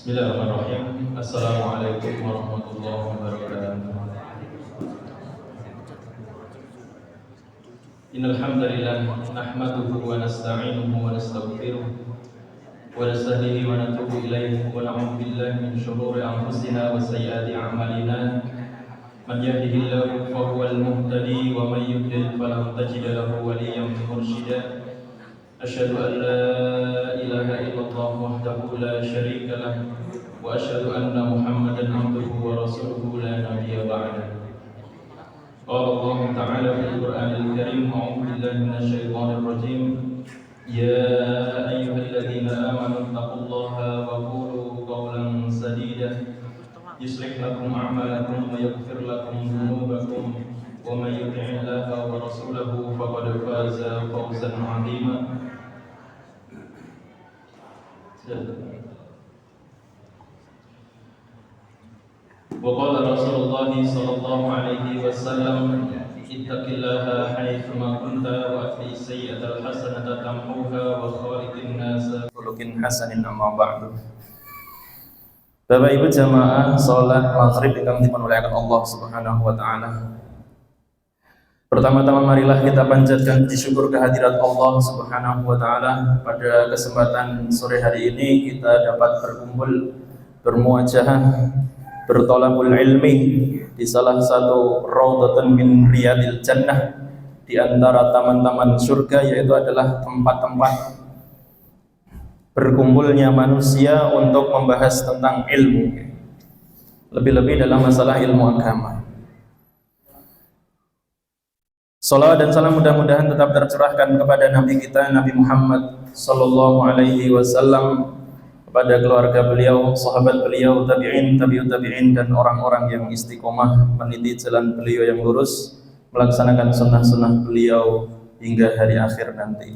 Bismillahirrahmanirrahim. Assalamualaikum warahmatullahi wabarakatuh. Innal hamdalillah nahmaduhu wa nasta'inuhu wa nastaghfiruh wa nastahdihi wa natubu ilaihi wa na'udzu billahi min shururi anfusina wa sayyiati a'malina. Man yahdihillahu fahuwal muhtadi wa man yudlil falan tajida lahu waliyyan mursyida. Asyhadu an la ilaha illallah wahdahu la syarika lah wa asyhadu anna Muhammadan abduhu wa rasuluhu la nabiyya ba'da. Qala Allah ta'ala fil Qur'anil Karim, a'udzu billahi minasyaitonir rajim. Ya ayyuhalladzina amanu taqullaha wa qulu qawlan sadida yuslih lakum a'malakum wa yaghfir lakum dhunubakum wa may yuti'illaha wa rasulahu faqad faza fawzan 'azima. Wa qala Rasulullah sallallahu alaihi wasallam, ittaqillaha haitsu ma kunta wa atbi sayyi'atal hasanata tamhuha wa khaliqin nas khuluqin hasanin, amma ba'du. Bapak Ibu jamaah salat maghrib yang dimuliakan Allah Subhanahu wa taala. Pertama-tama marilah kita panjatkan puji syukur kehadirat Allah Subhanahu wa taala. Pada kesempatan sore hari ini kita dapat berkumpul, bermuajahah, bertolabul ilmi di salah satu raudhatun min riyadil jannah, di antara taman-taman surga, yaitu adalah tempat-tempat berkumpulnya manusia untuk membahas tentang ilmu, lebih-lebih dalam masalah ilmu agama. Salawat dan salam mudah-mudahan tetap tercurahkan kepada Nabi kita, Nabi Muhammad sallallahu alaihi wasallam, kepada keluarga beliau, sahabat beliau, tabi'in, tabi'ut tabi'in, dan orang-orang yang istiqomah meniti jalan beliau yang lurus, melaksanakan sunnah-sunnah beliau hingga hari akhir nanti.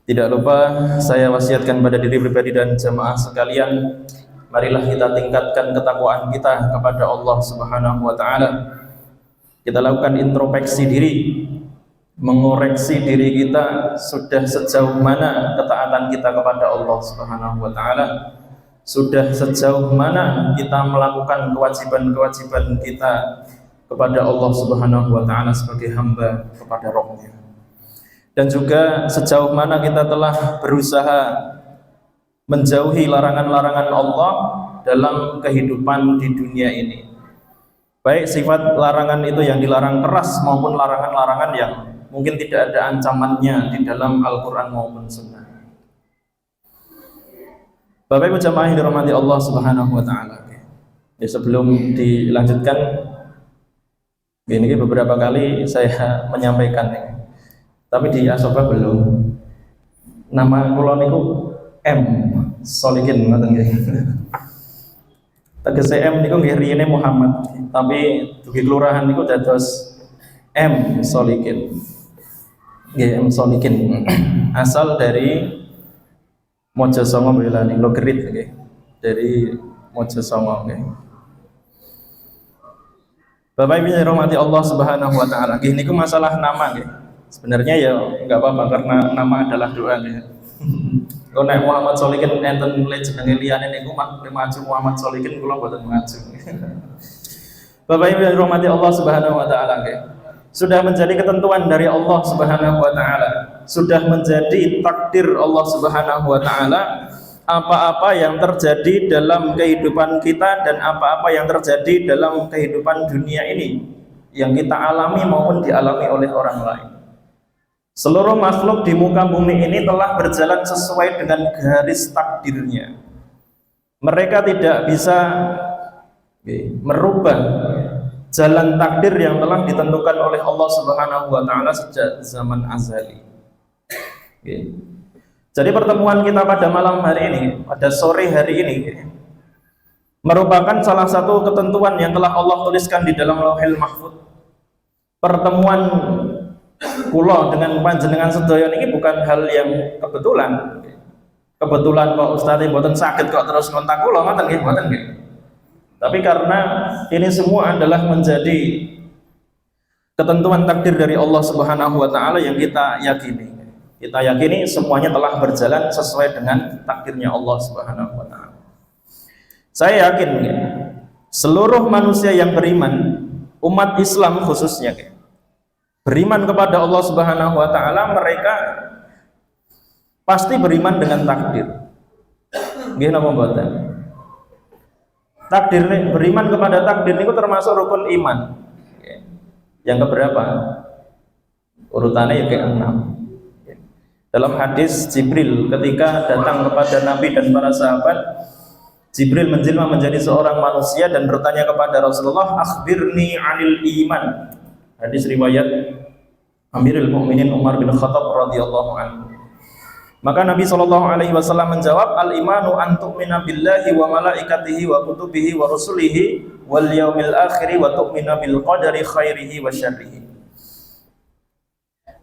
Tidak lupa saya wasiatkan pada diri pribadi dan jamaah sekalian, marilah kita tingkatkan ketakwaan kita kepada Allah Subhanahu wa taala. Kita lakukan introspeksi diri, mengoreksi diri kita, sudah sejauh mana ketaatan kita kepada Allah Subhanahu wa taala, sudah sejauh mana kita melakukan kewajiban-kewajiban kita kepada Allah Subhanahu wa taala sebagai hamba kepada Rabb-Nya. Dan juga sejauh mana kita telah berusaha menjauhi larangan-larangan Allah dalam kehidupan di dunia ini. Baik sifat larangan itu yang dilarang keras maupun larangan-larangan yang mungkin tidak ada ancamannya di dalam Al-Quran maupun Sunnah. Bapak Ibu jamaah yang dirahmati Allah Subhanahu wa taala. Ya, sebelum dilanjutkan, ini beberapa kali saya menyampaikan ini, tapi di Asoba belum. Nama kula niku M Solikin ngoten nggih. Tegese M niku nggih riyene Muhammad, tapi dugi kelurahan niku dados M Solikin. Nggih, M Solikin. Asal dari Mojosongo Boyolali, Logerit nggih. Dari Mojosongo nggih. Bapak Ibu yang dirahmati Allah Subhanahu wa taala, nggih niku masalah nama nggih. Sebenarnya ya enggak apa-apa karena nama adalah doa nggih. Kalau nek Muhammad Solikin enten mulai jenenge liyane niku maju Muhammad Solikin kula mboten maju. Bapak Ibu yang dirahmati Allah Subhanahu wa taala, sudah menjadi ketentuan dari Allah Subhanahu wa taala, sudah menjadi takdir Allah Subhanahu wa taala, apa-apa yang terjadi dalam kehidupan kita dan apa-apa yang terjadi dalam kehidupan dunia ini yang kita alami maupun dialami oleh orang lain. Seluruh makhluk di muka bumi ini telah berjalan sesuai dengan garis takdirnya. Mereka tidak bisa merubah jalan takdir yang telah ditentukan oleh Allah Subhanahu wa taala sejak zaman azali. Jadi pertemuan kita pada malam hari ini, pada sore hari ini, merupakan salah satu ketentuan yang telah Allah tuliskan di dalam Lauhil Mahfuz. Pertemuan kula dengan panjenengan sedaya niki bukan hal yang kebetulan. Kebetulan kok Ustaz mboten saged kok terus ngontak kula ngoten nggih, mboten nggih. Tapi karena ini semua adalah menjadi ketentuan takdir dari Allah Subhanahu wa taala yang kita yakini. Kita yakini semuanya telah berjalan sesuai dengan takdirnya Allah Subhanahu wa taala. Saya yakin ya, seluruh manusia yang beriman, umat Islam khususnya ya, beriman kepada Allah Subhanahu wa taala, mereka pasti beriman dengan takdir. Nggih napa mboten? Takdir, beriman kepada takdir itu termasuk rukun iman. Yang keberapa? Urutannya ya ke-6. Dalam hadis Jibril ketika datang kepada Nabi dan para sahabat, Jibril menjelma menjadi seorang manusia dan bertanya kepada Rasulullah, "Akhbirni 'anil iman." Hadis riwayat Amirul Mukminin Umar bin Khattab radhiyallahu anhu. Maka Nabi SAW menjawab, "Al-imanu an tu'mina billahi wa malaikatihi wa kutubihi wa rusulihi wal yaumil akhiri wa tu'mina bil qadari khairihi wa syarrihi."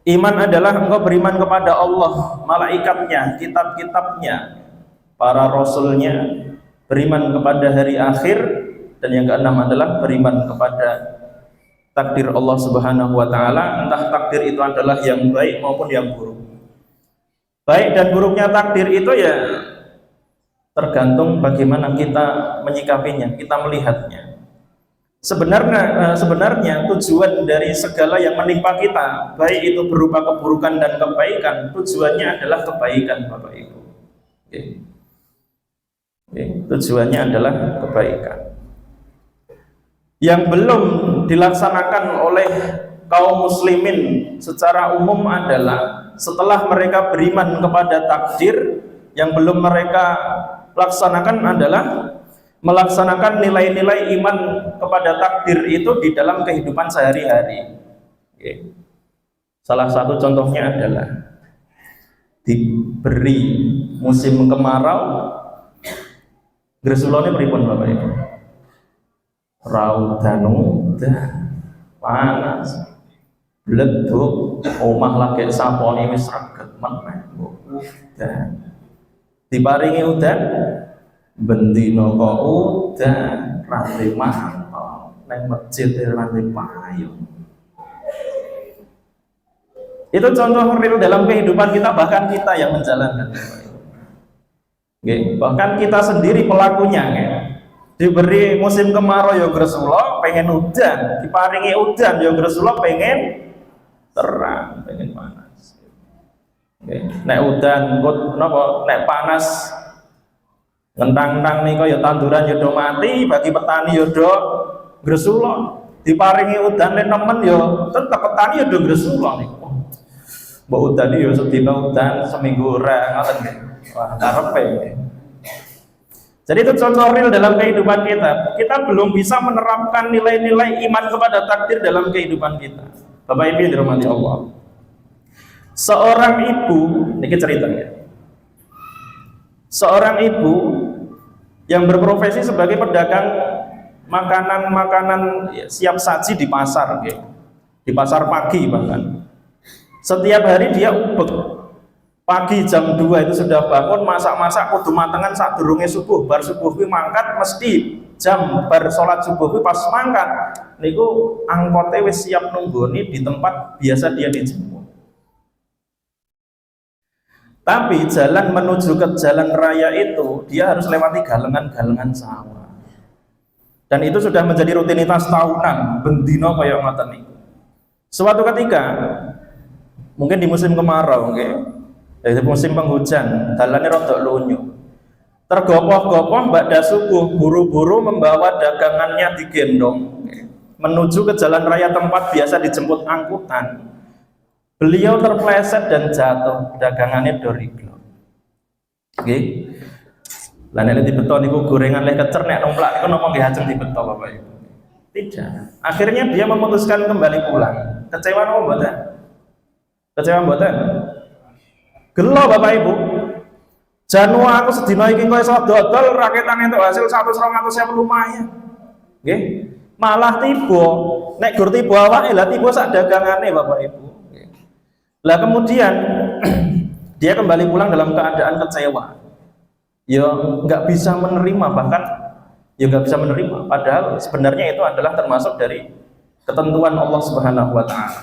Iman adalah engkau beriman kepada Allah, malaikatnya, kitab-kitabnya, para rasulnya, beriman kepada hari akhir, dan yang keenam adalah beriman kepada takdir Allah Subhanahu wa taala, entah takdir itu adalah yang baik maupun yang buruk. Baik dan buruknya takdir itu ya tergantung bagaimana kita menyikapinya, kita melihatnya. Sebenarnya tujuan dari segala yang menimpa kita, baik itu berupa keburukan dan kebaikan, tujuannya adalah kebaikan, Bapak Ibu. Oke. Oke. Tujuannya adalah kebaikan. Yang belum dilaksanakan oleh kaum muslimin secara umum adalah setelah mereka beriman kepada takdir, yang belum mereka laksanakan adalah melaksanakan nilai-nilai iman kepada takdir itu di dalam kehidupan sehari-hari. Oke. Salah satu contohnya adalah diberi musim kemarau, gresulone pripun Bapak Ibu? Raudanu panas, bleduk, omah lagi sapone wis sregep meneh. Udan. Diparingi udan, bendina kok udan, rantai mantap, nang masjid rantai payung. Itu contoh real dalam kehidupan kita, bahkan kita yang menjalankan. Bahkan kita sendiri pelakunya. Diberi musim kemarau ya Rasulullah pengen udan, diparingi udan ya Rasulullah pengen terang, pengen panas. Nek udan kok napa nek panas ngentang-entang nika ya tanduran ya do mati, bagi petani ya do Rasulullah. Diparingi udan nek nemen ya tetep petani ya do Rasulullah niku. Mbok udan ya sedina udan, seminggu ora ngoten nggih. Wah, karepe. Jadi itu contoh real dalam kehidupan kita. Kita belum bisa menerapkan nilai-nilai iman kepada takdir dalam kehidupan kita. Bapak Ibu yang dirahmati Allah. Seorang ibu, ini ceritanya. Seorang ibu yang berprofesi sebagai pedagang makanan-makanan siap saji di pasar, di pasar pagi bahkan. Setiap hari dia ubek. Pagi jam 2 itu sudah bangun, masak-masak kudu matengan saat durunge subuh. Bar subuh kuwi mangkat mesti jam bar salat subuh kuwi pas mangkat niku angkote wis siap nunggoni di tempat biasa dia dijemput. Tapi jalan menuju ke jalan raya itu dia harus lewati galengan-galengan sawah. Dan itu sudah menjadi rutinitas tahunan, bendino kaya ngoten niku. Suatu ketika mungkin di musim kemarau nggih, dari musim penghujan, dalannya rodok lunyu. Tergopoh-gopoh mbak subuh, buru-buru membawa dagangannya digendong menuju ke jalan raya tempat biasa dijemput angkutan. Beliau terpleset dan jatuh, dagangannya doriglo. Oke. Lah nek dibeto niku gorengan leh kecer nek nomplak niku napa nggih ajeng dibeto Bapak Ibu? Tidak. Akhirnya dia memutuskan kembali pulang. Kecewa napa mboten? Kecewa mboten? Gelo Bapak Ibu. Janu aku sedina iki kok iso dodol raketan entuk hasil 100-200 lumayan. Nggih. Malah tiba, nek gur tiba awake lah tiba sak dagangane Bapak Ibu. Lah kemudian dia kembali pulang dalam keadaan kecewa. Ya nggak bisa menerima, bahkan ya nggak bisa menerima. Padahal sebenarnya itu adalah termasuk dari ketentuan Allah Subhanahu wa taala.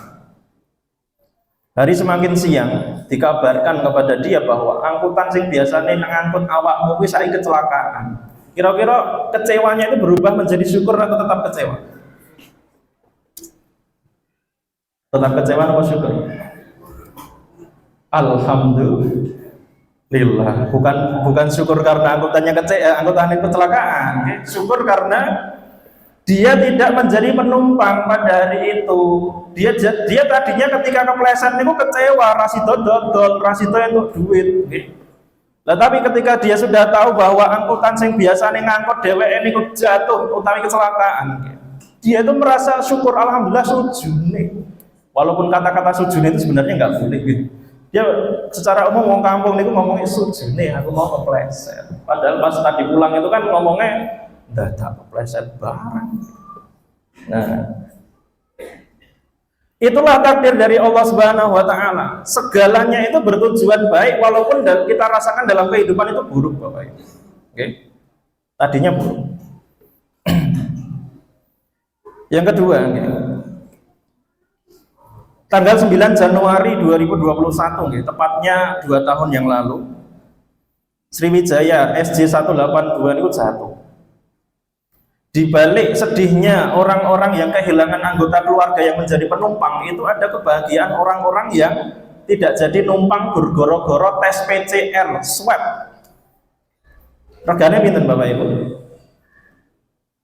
Hari semakin siang dikabarkan kepada dia bahwa angkutan sing biasanya ngangkut awakmu kuwi saiki kecelakaan. Kira-kira kecewanya itu berubah menjadi syukur atau tetap kecewa? Tetap kecewa atau syukur? Alhamdulillah. Bukan syukur karena anggotanya kecelakaan. Syukur karena dia tidak menjadi penumpang pada hari itu. Dia tadinya ketika kepleset niku kecewa, rasido dodol, rasido untuk duit. Nah, tapi ketika dia sudah tahu bahwa angkutan yang biasanya ngangkut dheweke niku jatuh utawi kecelakaan, dia itu merasa syukur, alhamdulillah sujune. Walaupun kata-kata sujune itu sebenarnya nggak boleh. Dia secara umum ngomong kampung niku ngomongnya sujune, aku mau kepleset. Padahal pas tadi pulang itu kan ngomongnya dadak kepleset barang. Nah, itulah takdir dari Allah Subhanahu wa taala. Segalanya itu bertujuan baik walaupun kita rasakan dalam kehidupan itu buruk, Bapak Ibu. Oke. Tadinya buruk. Yang kedua, tanggal 9 Januari 2021, tepatnya 2 tahun yang lalu, Sriwijaya SJ182 itu jatuh. Di balik sedihnya orang-orang yang kehilangan anggota keluarga yang menjadi penumpang, itu ada kebahagiaan orang-orang yang tidak jadi numpang bergoro-goro tes PCR swab. Reganya pinten Bapak Ibu?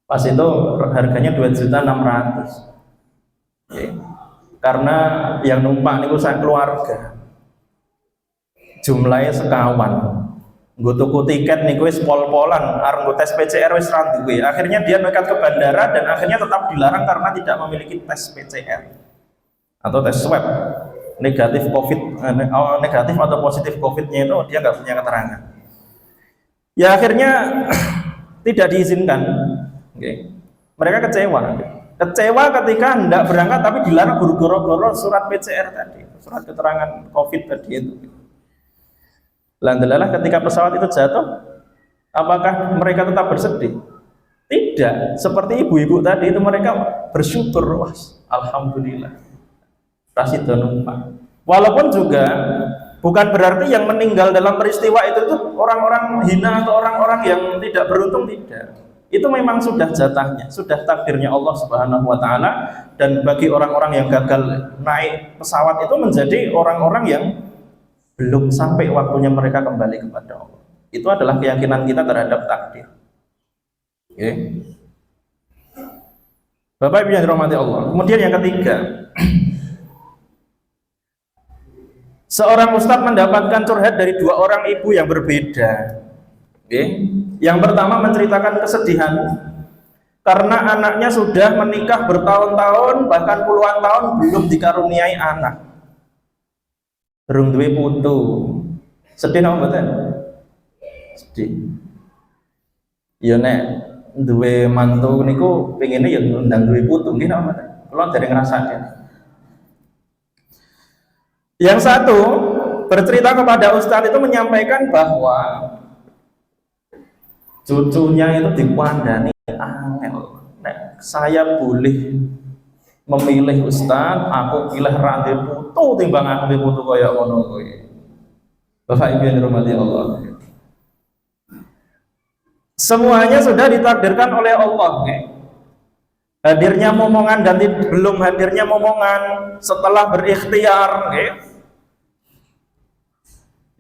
Pas itu harganya 2.600.000. Oke. Karena yang numpang itu saya keluarga. Jumlahnya sekawan. Gue tuku tiket nih, gue pol-polan, areng gue tes PCR wis ra duwe. Akhirnya dia nekat ke bandara dan akhirnya tetap dilarang karena tidak memiliki tes PCR atau tes swab negatif atau positif COVID-nya itu dia nggak punya keterangan. Ya akhirnya tidak diizinkan. Okay. Mereka kecewa ketika hendak berangkat tapi dilarang goro-goro surat PCR tadi, surat keterangan COVID tadi itu. Alhamdulillah ketika pesawat itu jatuh, apakah mereka tetap bersedih? Tidak. Seperti ibu-ibu tadi itu mereka bersyukur, wah, alhamdulillah. Rasido numpang. Walaupun juga bukan berarti yang meninggal dalam peristiwa itu orang-orang hina atau orang-orang yang tidak beruntung, tidak. Itu memang sudah jatahnya, sudah takdirnya Allah Subhanahu wa taala, dan bagi orang-orang yang gagal naik pesawat itu menjadi orang-orang yang belum sampai waktunya mereka kembali kepada Allah. Itu adalah keyakinan kita terhadap takdir. Oke. Bapak Ibu yang dirahmati Allah. Kemudian yang ketiga, seorang ustadz mendapatkan curhat dari 2 orang ibu yang berbeda. Oke. Yang pertama menceritakan kesedihan karena anaknya sudah menikah bertahun-tahun, bahkan puluhan tahun belum dikaruniai anak. Durung duwe putu. Sedih napa mboten? Sedih. Ya nek duwe mantu niku pengine ya ndang duwe putu nggih napa mboten? Kula dereng ngrasake. Yang satu bercerita kepada ustadz itu menyampaikan bahwa cucunya itu dikandani angel. Nek saya boleh memilih ustadz, aku pilih rantai putu timbang aku putu kaya ngono kuwi. Bapak Ibu yang dirahmati Allah. Semuanya sudah ditakdirkan oleh Allah. Hadirnya momongan dan belum hadirnya momongan setelah berikhtiar,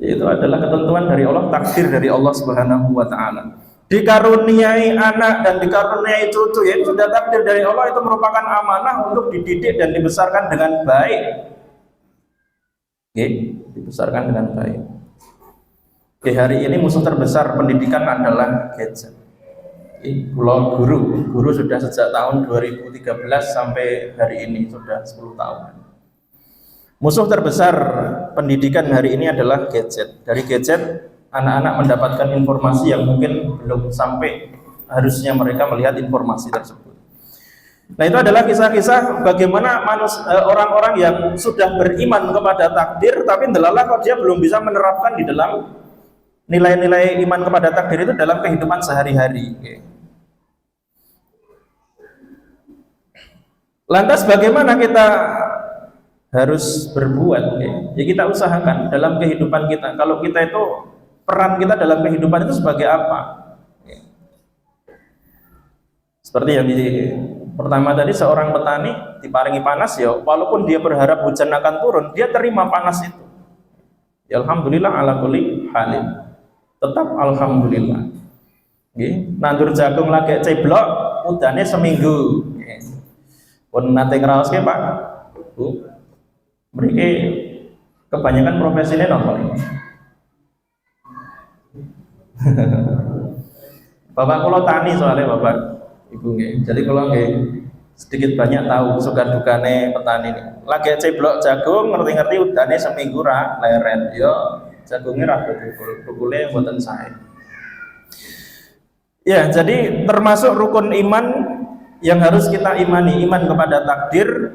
itu adalah ketentuan dari Allah, takdir dari Allah Subhanahu wa taala. Dikaruniai anak dan dikaruniai cucu, ya itu sudah takdir dari Allah, itu merupakan amanah untuk dididik dan dibesarkan dengan baik. Dibesarkan dengan baik. Hari ini musuh terbesar pendidikan adalah gadget. Kalau guru sudah sejak tahun 2013 sampai hari ini sudah 10 tahun. Musuh terbesar pendidikan hari ini adalah gadget. Dari gadget anak-anak mendapatkan informasi yang mungkin belum sampai harusnya mereka melihat informasi tersebut. Nah, itu adalah kisah-kisah bagaimana orang-orang yang sudah beriman kepada takdir tapi ndelalah kok dia belum bisa menerapkan di dalam nilai-nilai iman kepada takdir itu dalam kehidupan sehari-hari. Lantas bagaimana kita harus berbuat? Ya kita usahakan dalam kehidupan kita. Kalau kita itu peran kita dalam kehidupan itu sebagai apa? Seperti yang pertama tadi, seorang petani diparingi panas, ya walaupun dia berharap hujan akan turun, dia terima panas itu. Ya alhamdulillah ala kulli halin. Tetap alhamdulillah. Nggih, nandur jagung lagi ceblok, udane seminggu. Pun nate ngraoske Pak, Bu. Mriki kebanyakan profesinya napa ini? Bapak kula tani soalnya Bapak Ibu nggih. Jadi kula nggih sedikit banyak tahu suka dukane petani ini. Lagi ceblok jagung ngerti-ngerti udane seminggu ra leret. Yo jagungnya ra tukule mboten sae. Ya, jadi termasuk rukun iman yang harus kita imani, iman kepada takdir,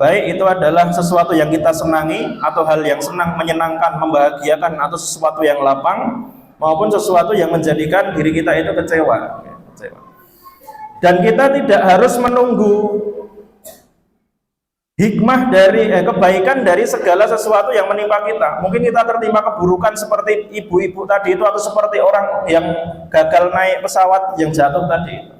baik itu adalah sesuatu yang kita senangi atau hal yang senang, menyenangkan, membahagiakan, atau sesuatu yang lapang, maupun sesuatu yang menjadikan diri kita itu kecewa. Dan kita tidak harus menunggu hikmah dari kebaikan dari segala sesuatu yang menimpa kita. Mungkin kita tertimpa keburukan seperti ibu-ibu tadi itu, atau seperti orang yang gagal naik pesawat yang jatuh tadi.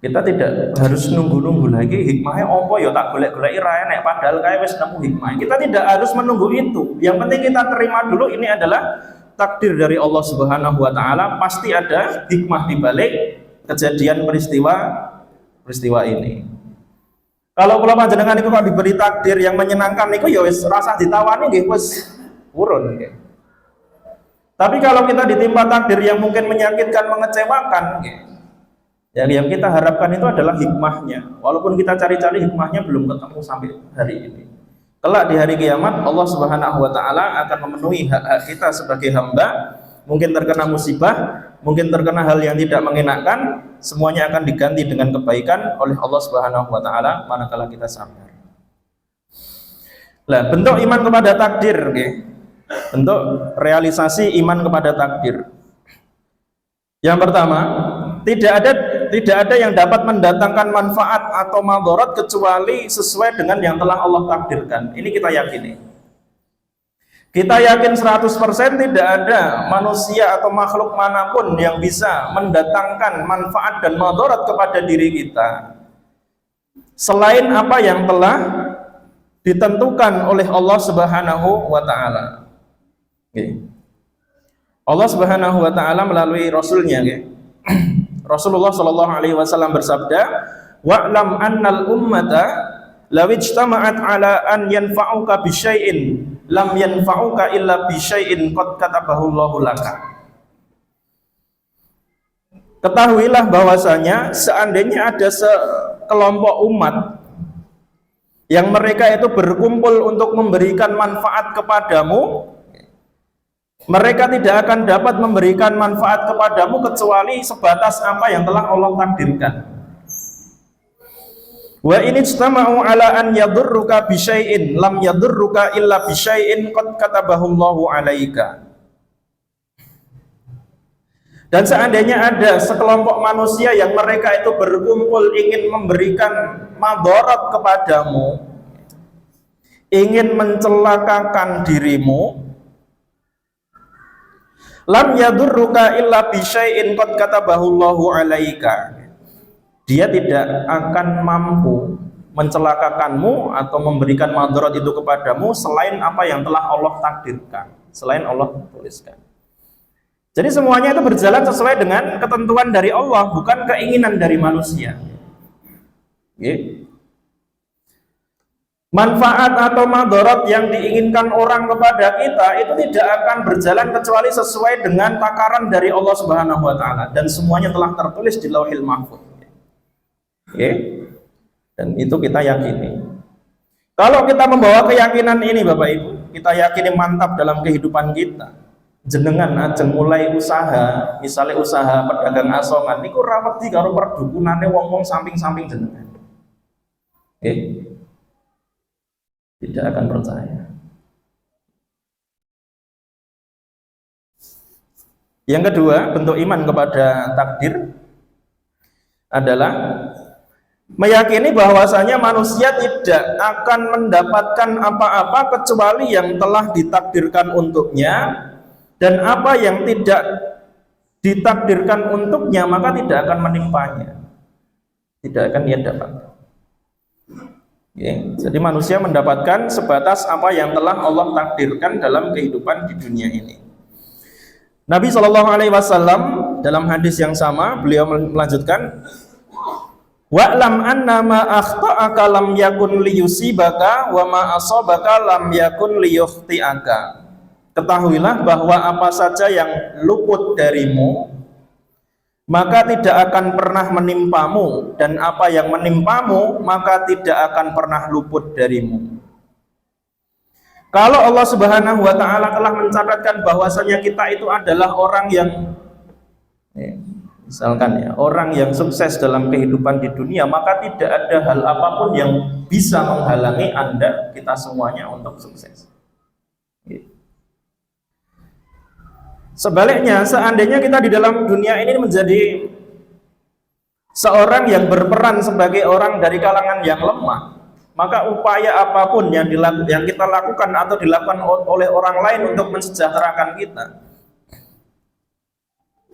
Kita tidak harus nunggu-nunggu lagi hikmahnya opo ya tak golek-goleki ra enek padahal kae wis nemu hikmah. Kita tidak harus menunggu itu. Yang penting kita terima dulu ini adalah takdir dari Allah Subhanahu wa taala, pasti ada hikmah di balik kejadian peristiwa ini. Kalau kula panjenengan niku kok diberi takdir yang menyenangkan niku ya wis rasa ditawani nggih wis purun nggih. Tapi kalau kita ditimpa takdir yang mungkin menyakitkan, mengecewakan nggih, yang kita harapkan itu adalah hikmahnya. Walaupun kita cari-cari hikmahnya belum ketemu sampai hari ini. Kelak di hari kiamat Allah Subhanahu wa taala akan memenuhi hak-hak kita sebagai hamba. Mungkin terkena musibah, mungkin terkena hal yang tidak mengenakan, semuanya akan diganti dengan kebaikan oleh Allah Subhanahu wa taala manakala kita sabar. Nah, bentuk iman kepada takdir, okay? Bentuk realisasi iman kepada takdir. Yang pertama, tidak ada yang dapat mendatangkan manfaat atau madharat kecuali sesuai dengan yang telah Allah takdirkan. Ini kita yakini. Kita yakin 100% tidak ada manusia atau makhluk manapun yang bisa mendatangkan manfaat dan madharat kepada diri kita selain apa yang telah ditentukan oleh Allah Subhanahu wa taala. Allah Subhanahu wa taala melalui rasulnya, Rasulullah Shallallahu alaihi wasallam bersabda, "Wa'lam annal ummata law ijtama'at 'ala an yanfa'uka bi syai'in lam yanfa'uka illa bi syai'in qad katabahu Allahu laka." Ketahuilah bahwasanya seandainya ada sekelompok umat yang mereka itu berkumpul untuk memberikan manfaat kepadamu, mereka tidak akan dapat memberikan manfaat kepadamu kecuali sebatas apa yang telah Allah takdirkan. Wa in ijtama'u 'ala an yadurruka bi syai'in lam yadurruka illa bi syai'in qad katabahu Allahu 'alaika. Dan seandainya ada sekelompok manusia yang mereka itu berkumpul ingin memberikan madharat kepadamu, ingin mencelakakan dirimu, lam yadurruka illa bi syai'in qad katabahu Allahu 'alaika. Dia tidak akan mampu mencelakakanmu atau memberikan madharat itu kepadamu selain apa yang telah Allah takdirkan, selain Allah tuliskan. Jadi semuanya itu berjalan sesuai dengan ketentuan dari Allah, bukan keinginan dari manusia. Manfaat atau madharat yang diinginkan orang kepada kita itu tidak akan berjalan kecuali sesuai dengan takaran dari Allah Subhanahu wa taala, dan semuanya telah tertulis di Lauhil Mahfuz. Dan itu kita yakini. Kalau kita membawa keyakinan ini Bapak Ibu, kita yakini mantap dalam kehidupan kita. Jenengan ajeng mulai usaha, misalnya usaha pedagang asongan niku ra wedi karo perdukunane wong-wong samping-samping jenengan. Tidak akan percaya. Yang kedua, bentuk iman kepada takdir adalah meyakini bahwasanya manusia tidak akan mendapatkan apa-apa kecuali yang telah ditakdirkan untuknya, dan apa yang tidak ditakdirkan untuknya, maka tidak akan menimpanya, tidak akan ia dapatkan. Jadi manusia mendapatkan sebatas apa yang telah Allah takdirkan dalam kehidupan di dunia ini. Nabi SAW dalam hadis yang sama beliau melanjutkan, wa'lam anna ma akhta'aka lam yakun liyusibaka wa ma asabaka lam yakun liyukhti'aka. Ketahuilah bahwa apa saja yang luput darimu maka tidak akan pernah menimpamu, dan apa yang menimpamu maka tidak akan pernah luput darimu. Kalau Allah Subhanahu wa taala telah mencatatkan bahwasanya kita itu adalah orang yang misalkan orang yang sukses dalam kehidupan di dunia, maka tidak ada hal apapun yang bisa menghalangi Anda, kita semuanya untuk sukses. Sebaliknya, seandainya kita di dalam dunia ini menjadi seorang yang berperan sebagai orang dari kalangan yang lemah, maka upaya apapun yang kita lakukan atau dilakukan oleh orang lain untuk mensejahterakan kita,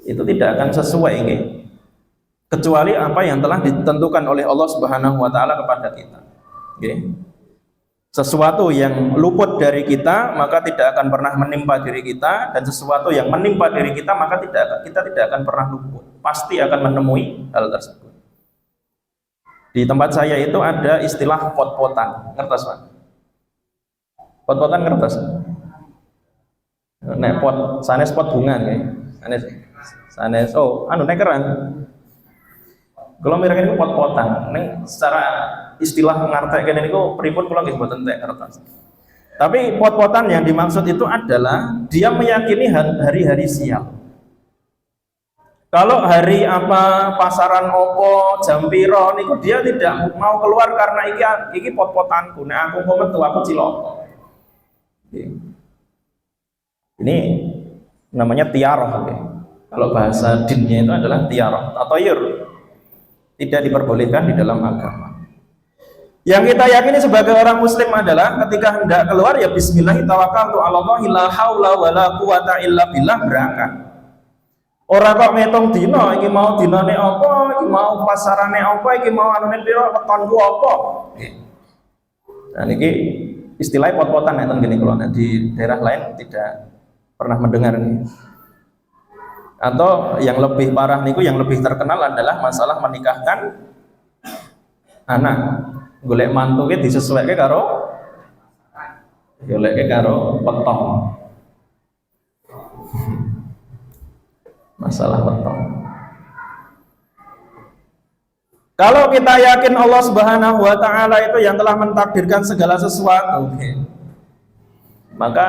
itu tidak akan sesuai kecuali apa yang telah ditentukan oleh Allah Subhanahu wa taala kepada kita. Sesuatu yang luput dari kita maka tidak akan pernah menimpa diri kita, dan sesuatu yang menimpa diri kita maka kita tidak akan pernah luput, pasti akan menemui hal tersebut. Di tempat saya itu ada istilah pot-potan, ngertos Pak? Pot-potan ngertos? Nek pot, sanes pot bunga kayak. Sanes nek keran. Kalau mireng ini pot-potan, neng secara istilah ngartek kene niku pripun kula nggih mboten entek kertas. Tapi pot-potan yang dimaksud itu adalah dia meyakini hari-hari sial. Kalau hari apa, pasaran opo, jam piro niku dia tidak mau keluar karena iki pot-potanku. Nek aku metu aku cilaka. Ini namanya tiaroh. Kalau bahasa dinnya itu adalah tiaroh atau yur. Tidak diperbolehkan di dalam agama. Yang kita yakini sebagai orang muslim adalah ketika hendak keluar ya bismillahirrahmanirrahim, la haula wala quwata illa billah, berangkat. Orang kok metong dino, iki mau dinane apa, iki mau pasarane apa, iki mau anune piro, wetonku apa. Nah niki istilah pot-potan enten gini, kalau di daerah lain tidak pernah mendengar ini. Atau yang lebih parah niku, yang lebih terkenal adalah masalah menikahkan anak. Golek mantuke disesuaikan karo petong. Masalah petong. Kalau kita yakin Allah Subhanahu wa taala itu yang telah mentakdirkan segala sesuatu, maka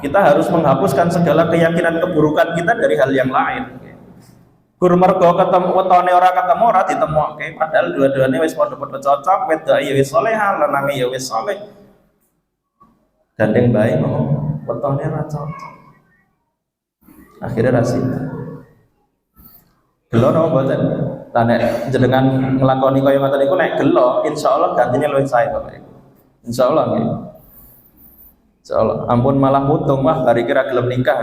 kita harus menghapuskan segala keyakinan keburukan kita dari hal yang lain. Gur mergo ketemu wetone ora ketemu ora ditemokke, padahal dua-duanya wis padha-padha cocok, wedok ya wis salehah, lanange ya wis saleh. Gandeng bae mau wetone ora cocok. Akhirnya rasis. Gelo napa mboten? Lah nek jenengan nglakoni kaya ngoten niku nek gelo, insyaallah gantine luwih sae Bapak Ibu. Insyaallah nggih. Insyaallah. Ampun malah mutung wah bari kira gelem nikah.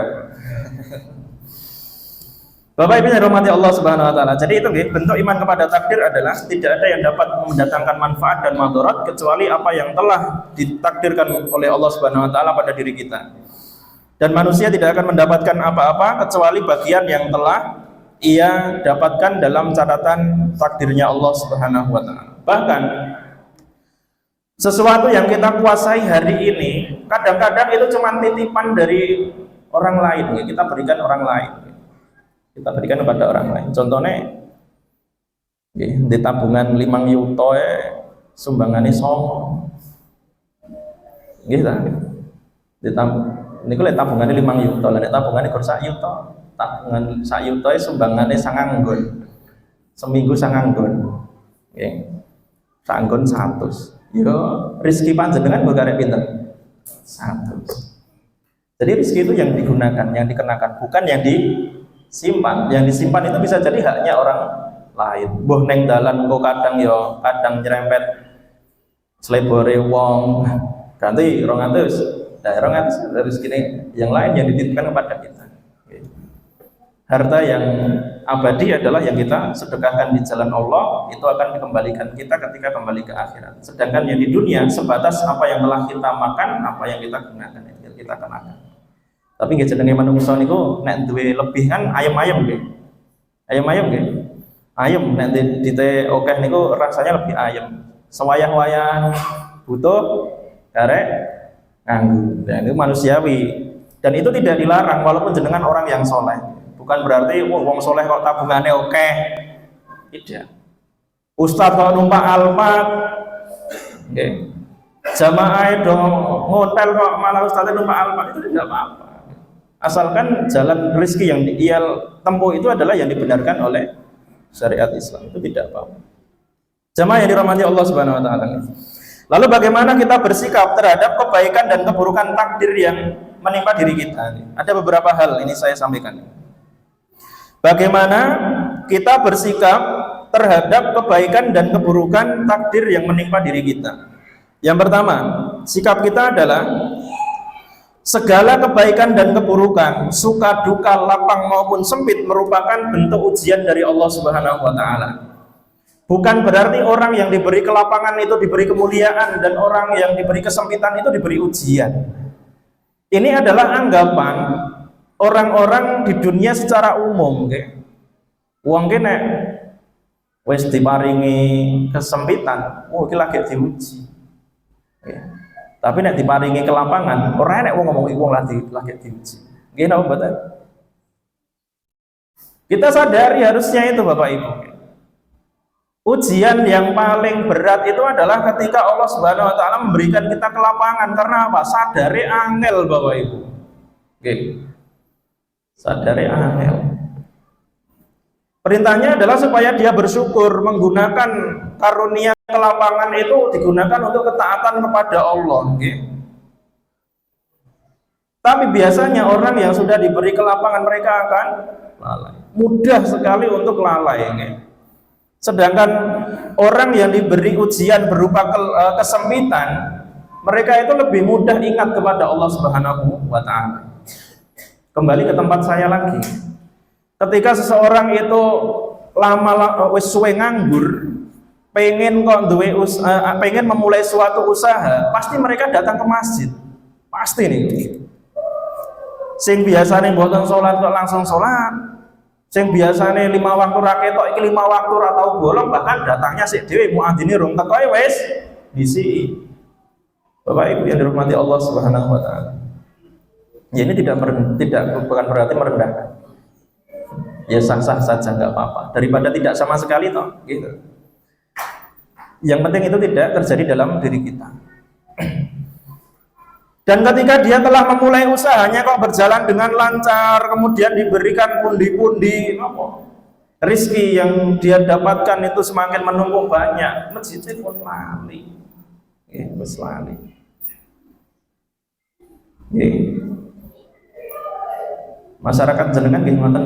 Bapak Ibu yang dirahmati Allah Subhanahu wa taala. Jadi itu bentuk iman kepada takdir adalah tidak ada yang dapat mendatangkan manfaat dan madarat kecuali apa yang telah ditakdirkan oleh Allah Subhanahu wa taala pada diri kita. Dan manusia tidak akan mendapatkan apa-apa kecuali bagian yang telah ia dapatkan dalam catatan takdirnya Allah Subhanahu wa taala. Bahkan sesuatu yang kita kuasai hari ini kadang-kadang itu cuma titipan dari orang lain, kita berikan orang lain. Kita berikan kepada orang lain. Contohnya di tabungan 5 yuto sumbangannya songo. Gitu. Ini kalau tabungannya 5 yuto, lah tabungannya kur 1 yuto. Tabungan 1 yuto sumbangannya sanganggon. Seminggu sanganggon. Nggih. Sanganggon 100. Yo rezeki panjenengan kok karek pinten? 100. Jadi rezeki itu yang digunakan, yang dikenakan, bukan yang disimpan. Yang disimpan itu bisa jadi haknya orang lain. Mbuh neng dalan kok kadang nyerempet slebore wong ganti 200. Nah, 200 rezeki yang lain yang dititipkan kepada kita. harta yang abadi adalah yang kita sedekahkan di jalan Allah, itu akan dikembalikan kita ketika kembali ke akhirat. Sedangkan yang di dunia sebatas apa yang telah kita makan, apa yang kita gunakan, itu kita kenakan. Tapi nggih jenenge manungsa niku nek duwe lebih kan ayam-ayam nggih. Ayam-ayam nggih. Ayam nek dite akeh niku rasanya lebih ayam. Sewayah-wayah butuh karek nganggu. Dan itu manusiawi. Dan itu tidak dilarang walaupun jenengan orang yang soleh. Bukan berarti wong soleh kok tabungannya oke. Tidak. Ustadz kok numpak Alphard, okay. Jamaah dong hotel kok malah ustadznya numpak Alphard, itu tidak apa-apa. Asalkan jalan rezeki yang dia tempuh itu adalah yang dibenarkan oleh syariat Islam, itu tidak apa-apa. Jamaah yang dirahmati Allah Subhanahu Wa Taala. Lalu bagaimana kita bersikap terhadap kebaikan dan keburukan takdir yang menimpa diri kita? Ada beberapa hal ini saya sampaikan. Bagaimana kita bersikap terhadap kebaikan dan keburukan takdir yang menimpa diri kita? Yang pertama, sikap kita adalah segala kebaikan dan keburukan, suka duka, lapang maupun sempit merupakan bentuk ujian dari Allah Subhanahu wa taala. Bukan berarti orang yang diberi kelapangan itu diberi kemuliaan dan orang yang diberi kesempitan itu diberi ujian. Ini adalah anggapan orang-orang di dunia secara umum, okay? Wong kene wis diparingi kesempitan, iki lagi diuji. Okay. Tapi nek diparingi kelapangan, ora nek wong ngomong wong lagi diuji. Nggih napa mboten? Kita sadari harusnya itu Bapak Ibu. Ujian yang paling berat itu adalah ketika Allah Subhanahu wa taala memberikan kita kelapangan. Karena apa? Sadari angel Bapak Ibu. Okay. Sadari angel. Perintahnya adalah supaya dia bersyukur, menggunakan karunia kelapangan itu digunakan untuk ketaatan kepada Allah. Okay. Tapi biasanya orang yang sudah diberi kelapangan mereka akan lalai. Mudah sekali untuk lalai. Okay. Sedangkan orang yang diberi ujian berupa kesempitan, mereka itu lebih mudah ingat kepada Allah Subhanahu wa taala. Kembali ke tempat saya lagi. Ketika seseorang itu lama wis suwe nganggur, pengen memulai suatu usaha, pasti mereka datang ke masjid. Pasti nih. Sing biasane mboten salat kok langsung salat. Sing biasane 5 waktu ra ketok iki 5 waktu ra tau bolong, bahkan datangnya sik dhewe muadzine rung teko wis disi. Bapak Ibu yang dirahmati Allah Subhanahu wa taala. Ya ini bukan berarti merendahkan. Ya sah-sah saja nggak apa-apa. Daripada tidak sama sekali toh, gitu. Yang penting itu tidak terjadi dalam diri kita. Dan ketika dia telah memulai usahanya kok berjalan dengan lancar, kemudian diberikan pundi-pundi, rizki yang dia dapatkan itu semakin menumpuk banyak, masjidnya pun lali, lali. Masyarakat jenengan gimana?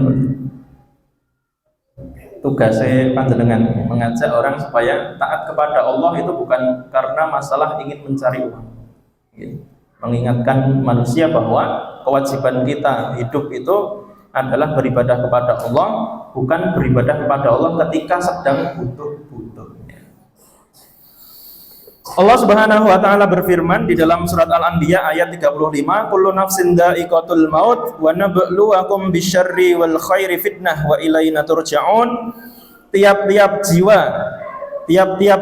Tugasnya panjenengan mengajak orang supaya taat kepada Allah itu bukan karena masalah ingin mencari uang. Mengingatkan manusia bahwa kewajiban kita hidup itu adalah beribadah kepada Allah, bukan beribadah kepada Allah ketika sedang butuh-butuh. Allah Subhanahu wa taala berfirman di dalam surat Al-Anbiya ayat 35, kullu nafsin dha'iqatul maut wa nabluwakum bisyarri wal khairi fitnah wa ilaina turja'un. Tiap-tiap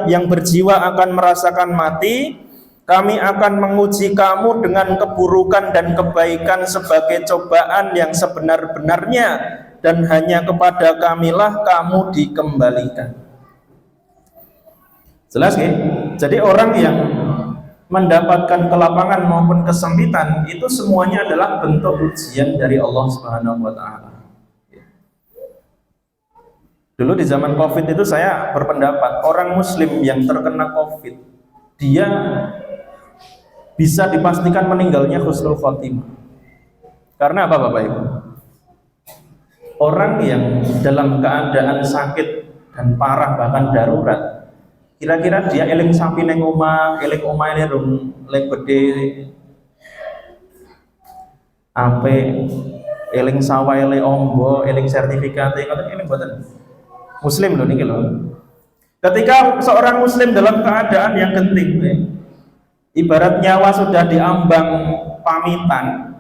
yang berjiwa akan merasakan mati. Kami akan menguji kamu dengan keburukan dan kebaikan sebagai cobaan yang sebenar-benarnya, dan hanya kepada kamilah kamu dikembalikan. Jelas ya? Jadi orang yang mendapatkan kelapangan maupun kesempitan itu semuanya adalah bentuk ujian dari Allah Subhanahu wa taala. Dulu di zaman Covid itu saya berpendapat orang muslim yang terkena Covid, dia bisa dipastikan meninggalnya husnul khotimah. Karena apa Bapak Ibu? Orang yang dalam keadaan sakit dan parah bahkan darurat, kira-kira dia eling sapi neng omah, eling omah ini rum lek gede, ape eling sawah, eling ombo, eling sertifikat, eling buatan muslim loh niki loh. Ketika seorang muslim dalam keadaan yang genting, ibarat nyawa sudah diambang pamitan,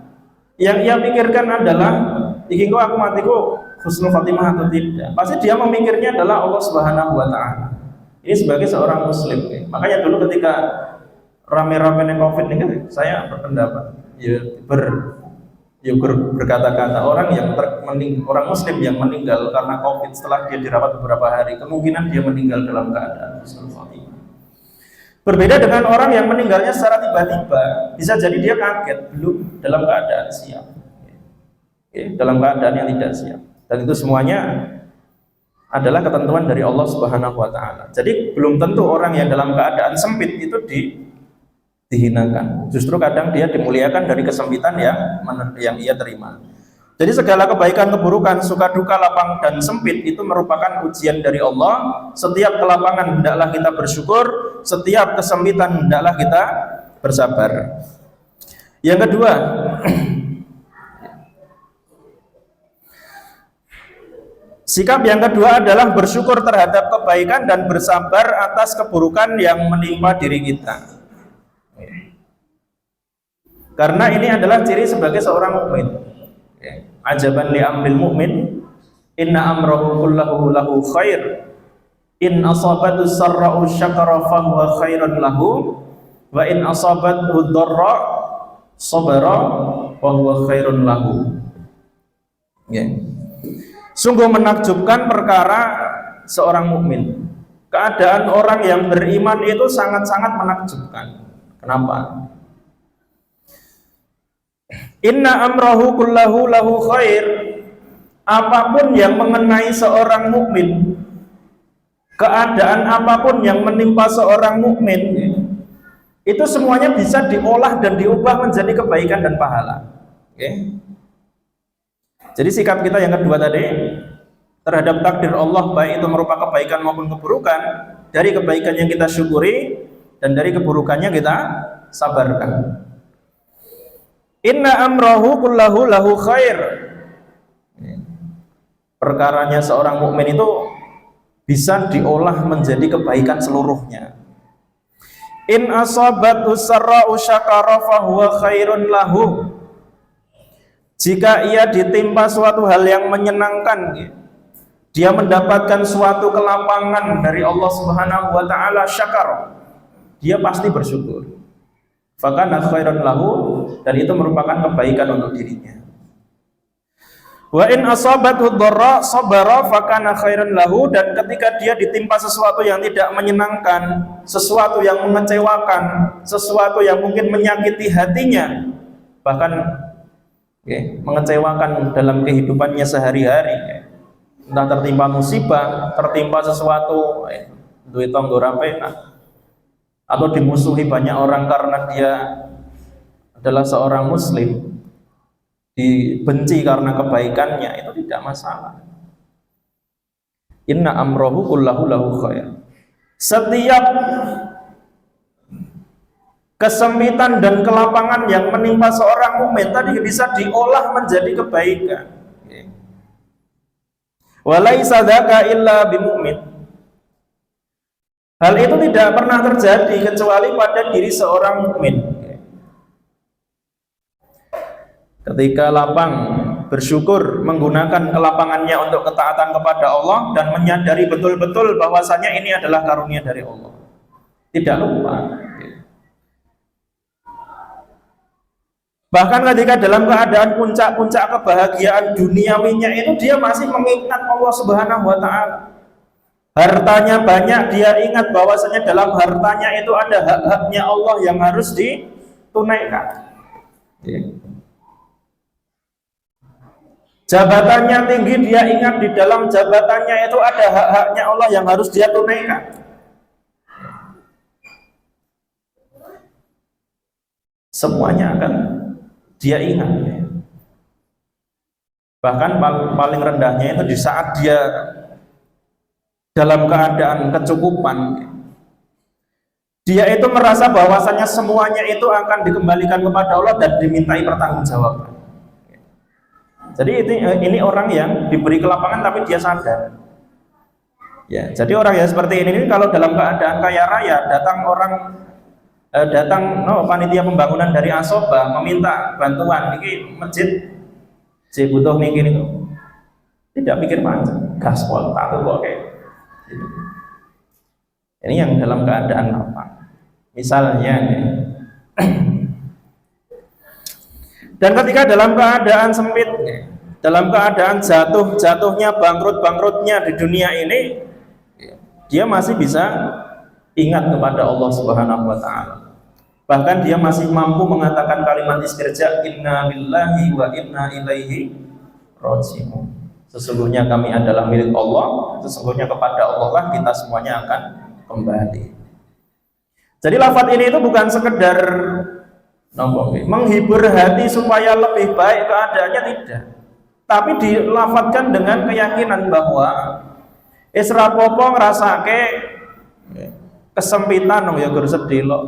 yang ia pikirkan adalah iki kok aku mati kok husnul khotimah atau tidak. Pasti dia memikirnya adalah Allah Subhanahu wa taala. Ini sebagai seorang muslim. Makanya dulu ketika rame-rame Covid ini saya berpendapat berkata-kata orang orang muslim yang meninggal karena Covid setelah dia dirawat beberapa hari, kemungkinan dia meninggal dalam keadaan husnul khotimah. Berbeda dengan orang yang meninggalnya secara tiba-tiba, bisa jadi dia kaget, belum dalam keadaan siap, dalam keadaan yang tidak siap. Dan itu semuanya adalah ketentuan dari Allah Subhanahu wa taala. Jadi belum tentu orang yang dalam keadaan sempit itu dihinakan. Justru kadang dia dimuliakan dari kesempitan yang ia terima. Jadi segala kebaikan, keburukan, suka duka, lapang dan sempit itu merupakan ujian dari Allah. Setiap kelapangan hendaklah kita bersyukur, setiap kesempitan hendaklah kita bersabar. Yang kedua, sikap yang kedua adalah bersyukur terhadap kebaikan dan bersabar atas keburukan yang menimpa diri kita. Karena ini adalah ciri sebagai seorang mukmin. Ajaban li amril mu'min, inna amrahu kullahu lahu khair, in asabatu sarra'u syakara fahuwa khairun lahu, wa in asabatu dharra sabara fahuwa khairun lahu. Sungguh menakjubkan perkara seorang mukmin. Keadaan orang yang beriman itu sangat-sangat menakjubkan. Kenapa? Inna amrahu kullahu lahu khair. Apapun yang mengenai seorang mukmin, keadaan apapun yang menimpa seorang mukmin, itu semuanya bisa diolah dan diubah menjadi kebaikan dan pahala. Jadi sikap kita yang kedua tadi terhadap takdir Allah, baik itu merupakan kebaikan maupun keburukan, dari kebaikan yang kita syukuri dan dari keburukannya kita sabarkan. Inna amrahu kullahu lahu khair. Perkaranya seorang mukmin itu bisa diolah menjadi kebaikan seluruhnya. In asabat usarra'u syakara fahuwa khairun lahu. Jika ia ditimpa suatu hal yang menyenangkan, dia mendapatkan suatu kelapangan dari Allah Subhanahu wa taala, syakar, dia pasti bersyukur. Fakana khairan lahu, dan itu merupakan kebaikan untuk dirinya. Wa in asabathu dharra sabara fakana khairan lahu, dan ketika dia ditimpa sesuatu yang tidak menyenangkan, sesuatu yang mengecewakan, sesuatu yang mungkin menyakiti hatinya, bahkan mengecewakan dalam kehidupannya sehari-hari, entah tertimpa musibah, tertimpa sesuatu duit tonggo rapena, atau dimusuhi banyak orang karena dia adalah seorang muslim, dibenci karena kebaikannya, itu tidak masalah. Inna amrohu kullahu lahu khair. Setiap kesempitan dan kelapangan yang menimpa seorang mukmin tadi bisa diolah menjadi kebaikan. Walaisa dzaka illa bimumin. Hal itu tidak pernah terjadi kecuali pada diri seorang mukmin. Ketika lapang, bersyukur menggunakan kelapangannya untuk ketaatan kepada Allah dan menyadari betul-betul bahwasanya ini adalah karunia dari Allah. Tidak lupa. Bahkan ketika dalam keadaan puncak-puncak kebahagiaan duniawinya itu, dia masih mengingat Allah Subhanahu wa taala. Hartanya banyak, dia ingat bahwasanya dalam hartanya itu ada hak-haknya Allah yang harus ditunaikan. Jabatannya tinggi, dia ingat di dalam jabatannya itu ada hak-haknya Allah yang harus dia tunaikan. Semuanya akan dia ingat. Bahkan paling rendahnya itu di saat dia dalam keadaan kecukupan, dia itu merasa bahwasanya semuanya itu akan dikembalikan kepada Allah dan dimintai pertanggungjawaban. Jadi ini orang yang diberi kelapangan tapi dia sadar. Ya, jadi orang yang seperti ini kalau dalam keadaan kaya raya datang panitia pembangunan dari Asoba meminta bantuan ini masjid si butuh mikir itu tidak pikir panjang, gaspol tak kok kayak gitu. Ini yang dalam keadaan lapang. Misalnya dan ketika dalam keadaan sempit, dalam keadaan jatuhnya, bangkrutnya di dunia ini, dia masih bisa ingat kepada Allah Subhanahu wa taala. Bahkan dia masih mampu mengatakan kalimat istirja, inna lillahi wa inna ilaihi raji'un. Sesungguhnya kami adalah milik Allah, sesungguhnya kepada Allah lah kita semuanya akan kembali. Jadi lafaz ini itu bukan sekedar menghibur hati supaya lebih baik keadaannya, tidak, tapi dilafadzkan dengan keyakinan bahwa Isra popo ngrasake kesempitan ya gur sedih loh.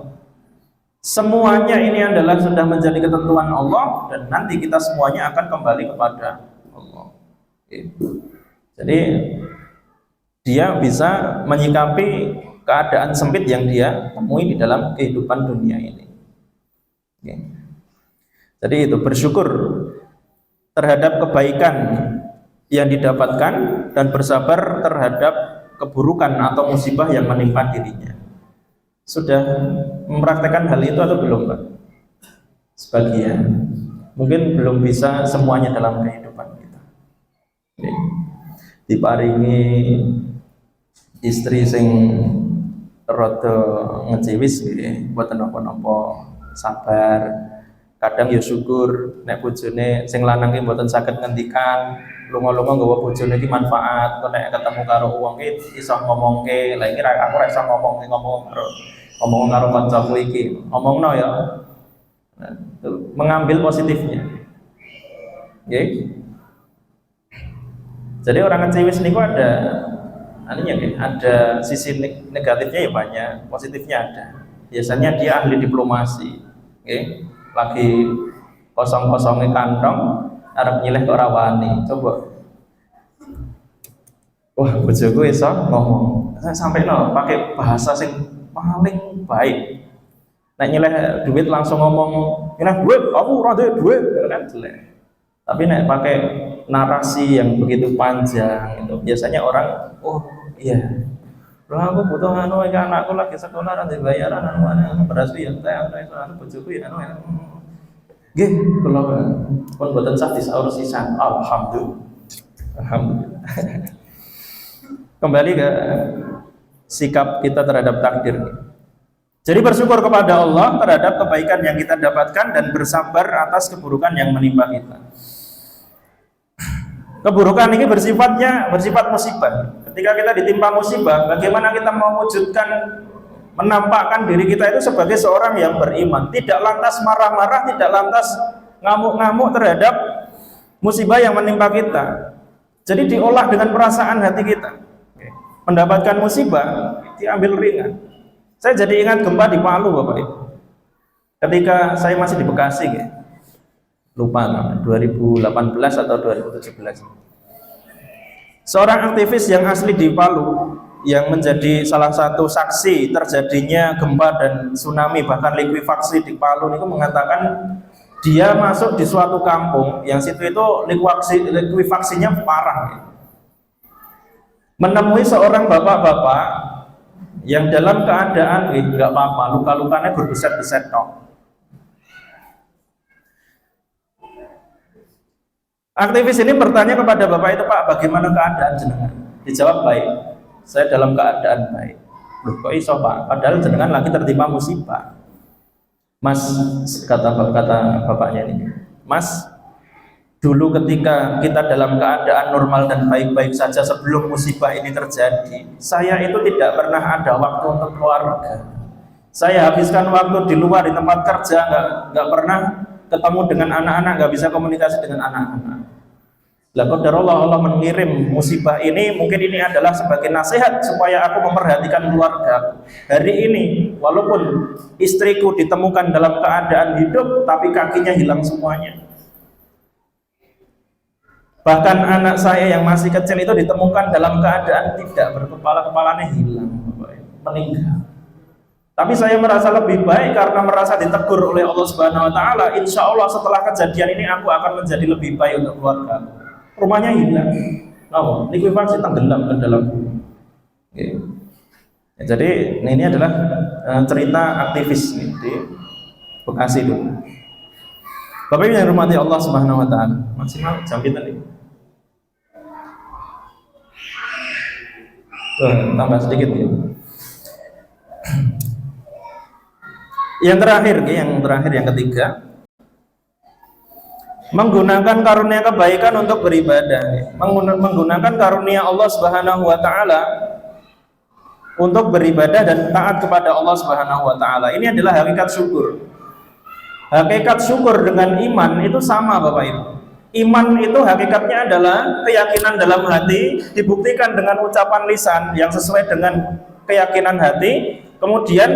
Semuanya ini adalah sudah menjadi ketentuan Allah dan nanti kita semuanya akan kembali kepada Allah. Jadi dia bisa menyikapi keadaan sempit yang dia temui di dalam kehidupan dunia ini. Jadi itu bersyukur terhadap kebaikan yang didapatkan dan bersabar terhadap keburukan atau musibah yang menimpa dirinya. Sudah mempraktekkan hal itu atau belum, Pak? Sebagian, mungkin belum bisa semuanya dalam kehidupan kita. Diparingi istri sing rada ngeciwis mboten napa-napa, sabar. Kadang ya syukur nek bojone sing lanang ki mboten saged ngendikan, lunga-lunga nggawa bojone iki manfaat, kok nek ketemu karo wong iki iso ngomongke. Lah iki aku ora iso ngomong karo kancaku iki. Ngomongno ya. Nah, mengambil positifnya. Nggih. Jadi orang ngeciwis niku ada sisi negatifnya ya banyak, positifnya ada. Biasanya dia ahli diplomasi. Nggih. Lagi kosong-kosongnya kantong arep nyileh kok ora wani. Coba wah bojoku iso ngomong sampai pakai bahasa sing paling baik. Nek nyileh duit langsung ngomong nyileh duit aku ora duwe duit kan jelek. Tapi nek pakai narasi yang begitu panjang itu biasanya orang iya lah aku butuh iki anakku lagi sekolah nanti bayaran anu beras ya anu bojoku ya nggih kula pun boten sah disaur sisan. Alhamdulillah. Kembali ke sikap kita terhadap takdir. Jadi bersyukur kepada Allah terhadap kebaikan yang kita dapatkan dan bersabar atas keburukan yang menimpa kita. Keburukan ini bersifat musibah. Ketika kita ditimpa musibah, bagaimana kita mewujudkan, menampakkan diri kita itu sebagai seorang yang beriman, tidak lantas marah-marah, tidak lantas ngamuk-ngamuk terhadap musibah yang menimpa kita. Jadi diolah dengan perasaan hati kita. Mendapatkan musibah diambil ringan. Saya jadi ingat gempa di Palu, Bapak Ibu. Ketika saya masih di Bekasi, lupa 2018 atau 2017. Seorang aktivis yang asli di Palu yang menjadi salah satu saksi terjadinya gempa dan tsunami bahkan likuifaksi di Palu itu mengatakan dia masuk di suatu kampung yang situ itu likuifaksinya parah. Menemui seorang bapak-bapak yang dalam keadaan nggak apa-apa, luka-lukanya berbeset-beset tok. Aktivis ini bertanya kepada bapak itu, Pak, bagaimana keadaan jenengan? Dijawab, baik, saya dalam keadaan baik. Loh, kok iso, Pak? Padahal jenengan lagi tertimpa musibah. Mas, kata bapaknya ini, Mas, dulu ketika kita dalam keadaan normal dan baik-baik saja sebelum musibah ini terjadi, saya itu tidak pernah ada waktu untuk keluarga. Saya habiskan waktu di luar, di tempat kerja, nggak pernah ketemu dengan anak-anak, nggak bisa komunikasi dengan anak-anak. Lah qadarullah Allah mengirim musibah ini, mungkin ini adalah sebagai nasihat supaya aku memperhatikan keluarga. Hari ini walaupun istriku ditemukan dalam keadaan hidup tapi kakinya hilang semuanya. Bahkan anak saya yang masih kecil itu ditemukan dalam keadaan tidak kepalanya hilang, meninggal. Tapi saya merasa lebih baik karena merasa ditegur oleh Allah Subhanahu wa taala. Insya Allah setelah kejadian ini aku akan menjadi lebih baik untuk keluarga. Rumahnya hilang. Nah, likuifaksi tenggelam ke dalam bumi. Okay. Ya, jadi ini adalah cerita aktivis di Bekasi dulu. Bapak Ibu yang dirahmati Allah Subhanahu wa taala. Maksimal jam kita nih. Tambah sedikit ya. Yang terakhir yang ketiga, menggunakan karunia kebaikan untuk beribadah, menggunakan karunia Allah Subhanahu wa taala untuk beribadah dan taat kepada Allah Subhanahu wa taala. Ini adalah hakikat syukur. Hakikat syukur dengan iman itu sama, Bapak Ibu. Iman itu hakikatnya adalah keyakinan dalam hati dibuktikan dengan ucapan lisan yang sesuai dengan keyakinan hati, kemudian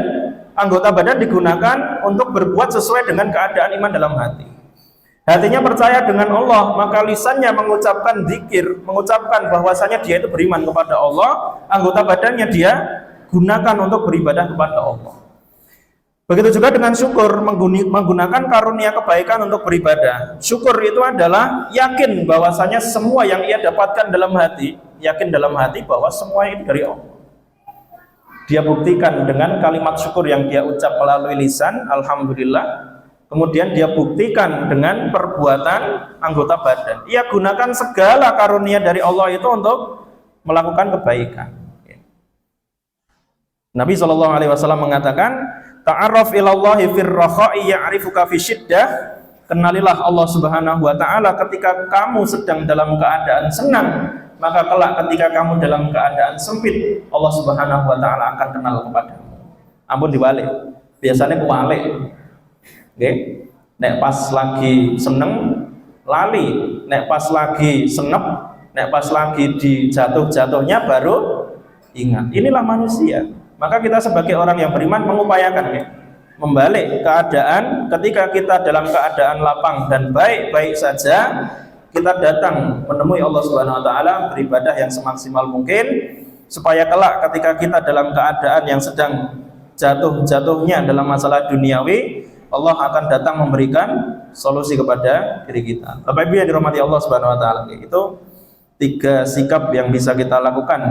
anggota badan digunakan untuk berbuat sesuai dengan keadaan iman dalam hati. Hatinya percaya dengan Allah, maka lisannya mengucapkan zikir, mengucapkan bahwasanya dia itu beriman kepada Allah, anggota badannya dia gunakan untuk beribadah kepada Allah. Begitu juga dengan syukur, menggunakan karunia kebaikan untuk beribadah. Syukur itu adalah yakin bahwasanya semua yang ia dapatkan dalam hati, yakin dalam hati bahwa semua itu dari Allah. Dia buktikan dengan kalimat syukur yang dia ucap melalui lisan, alhamdulillah. Kemudian dia buktikan dengan perbuatan anggota badan. Ia gunakan segala karunia dari Allah itu untuk melakukan kebaikan. Nabi SAW mengatakan, ta'arraf ilallahi fir rakha'i ya'rifuka fi syiddah. Kenalilah Allah Subhanahu wa taala ketika kamu sedang dalam keadaan senang, maka kelak ketika kamu dalam keadaan sempit, Allah Subhanahu wa taala akan kenal kepadamu. Ampun dibalik. Biasanya kebalik. Nggih. Nek pas lagi seneng lali, nek pas lagi senep, nek pas lagi dijatuh-jatuhnya baru ingat. Inilah manusia. Maka kita sebagai orang yang beriman mengupayakan membalik keadaan ketika kita dalam keadaan lapang dan baik-baik saja, kita datang menemui Allah Subhanahu wa taala beribadah yang semaksimal mungkin supaya kelak ketika kita dalam keadaan yang sedang jatuh-jatuhnya dalam masalah duniawi, Allah akan datang memberikan solusi kepada diri kita. Bapak Ibu yang dirahmati Allah Subhanahu wa taala, itu 3 sikap yang bisa kita lakukan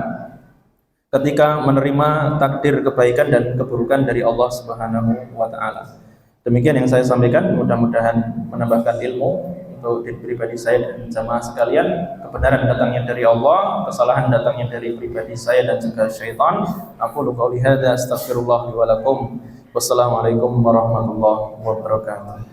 ketika menerima takdir kebaikan dan keburukan dari Allah Subhanahu wa taala. Demikian yang saya sampaikan, mudah-mudahan menambahkan ilmu untuk diri pribadi saya dan jamaah sekalian. Kebenaran datangnya dari Allah, kesalahan datangnya dari pribadi saya dan juga syaitan. Aqulu qouli hadza astaghfirullah li wa lakum. Wassalamualaikum warahmatullahi wabarakatuh.